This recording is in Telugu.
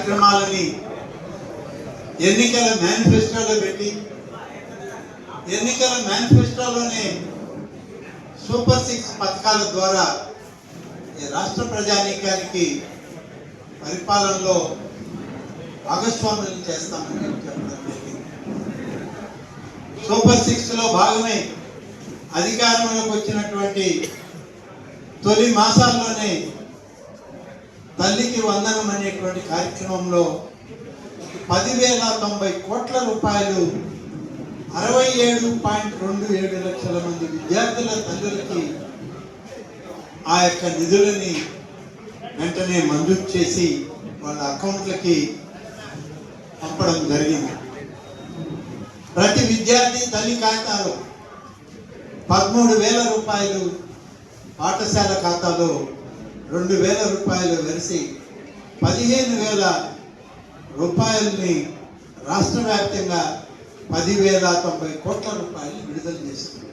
కార్యక్రమాలని ఎన్నికల మేనిఫెస్టోలో పెట్టి ఎన్నికల మేనిఫెస్టోలోనే సూపర్ 6 పథకాల ద్వారా ఈ రాష్ట్ర ప్రజానీకానికి పరిపాలనలో భాగస్వామ్యం చేస్తామని చెప్పడం జరిగింది. సూపర్ 6లో భాగమే అధికారంలోకి వచ్చినటువంటి తొలి మాసాల్లోనే తల్లికి వందనం అనేటువంటి కార్యక్రమంలో 10,090 కోట్ల రూపాయలు 67.27 లక్షల మంది విద్యార్థుల తల్లులకి ఆ యొక్క నిధులని వెంటనే మంజూరు చేసి వాళ్ళ అకౌంట్లకి పంపడం జరిగింది. ప్రతి విద్యార్థి తల్లి ఖాతాలో 13,000 రూపాయలు, పాఠశాల ఖాతాలో 2,000 రూపాయలు వెలిసి 15,000 రూపాయలని రాష్ట్ర వ్యాప్తంగా 10,090 కోట్ల రూపాయలు విడుదల చేస్తుంది.